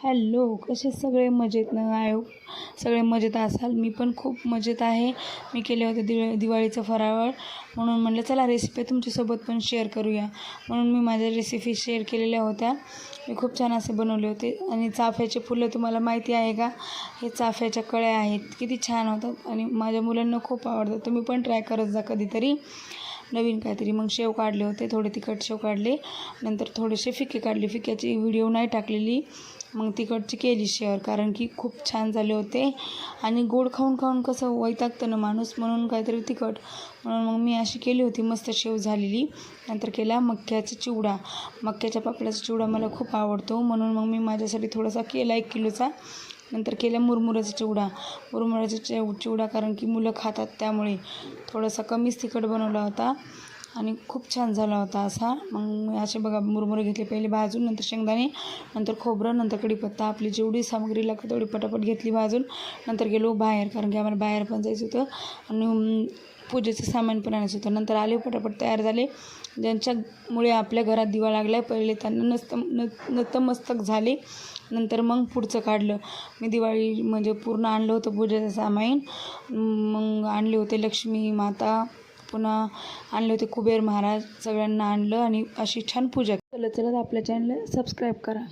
Hello, कसे सगळे मजेत ना? सगळे मजेत असाल. मी पण खूप मजेत आहे. मी केले होते दिवाळीचं फराळ, म्हणून म्हटलं चला रेसिपी तुमच्यासोबत पण शेअर करूया, म्हणून मी माझ्या रेसिपी शेअर केलेल्या होत्या. मी खूप छान असे बनवले होते. आणि चाफ्याचे फुलं तुम्हाला माहिती आहे का? हे चाफ्याच्या कळ्या आहेत, किती छान होतात आणि माझ्या मुलांना खूप आवडतात. तुम्ही पण ट्राय करत जा कधीतरी नवीन काहीतरी. मग शेव काढले होते, थोडे तिखट शेव काढले, नंतर थोडेसे फिके काढले. फिक्याची व्हिडिओ नाही टाकलेली, मग तिखटची केली शेअर, कारण की खूप छान झाले होते. आणि गोड खाऊन खाऊन कसं वैतागतं ना माणूस, म्हणून काहीतरी तिखट, म्हणून मग मी अशी केली होती मस्त शेव झालेली. नंतर केला मक्याचा चिवडा. मक्याच्या पापडाचा चिवडा मला खूप आवडतो, म्हणून मग मी माझ्यासाठी थोडासा केला 1 किलोचा. नंतर केला मुरमुऱ्याचा चिवडा कारण की मुलं खातात, त्यामुळे थोडासा कमीच तिखट बनवला होता आणि खूप छान झाला होता असा. मग असे बघा मुरमुरे घेतले पहिले भाजून, नंतर शेंगदाणे, नंतर खोबरं, नंतर कढीपत्ता. आपली जेवढी सामग्री लागते तेवढी पटापट घेतली भाजून. नंतर गेलो बाहेर, कारण की आम्हाला बाहेर पण जायचं होतं आणि पूजेचं सामान पण आणायचं होतं. नंतर आले, पटापट तयार झाले. ज्यांच्यामुळे आपल्या घरात दिवा लागला आहे पहिले त्यांना नतमस्तक झाले. नंतर मग पुढचं काढलं. मी दिवाळी म्हणजे पूर्ण आणलं होतं पूजेचं सामान. मग आणले होते लक्ष्मी माता, पुन्हा आणले होते कुबेर महाराज, सगळ्यांना आणलं आणि अशी छान पूजा. चला आपल्या चॅनलला सबस्क्राईब करा.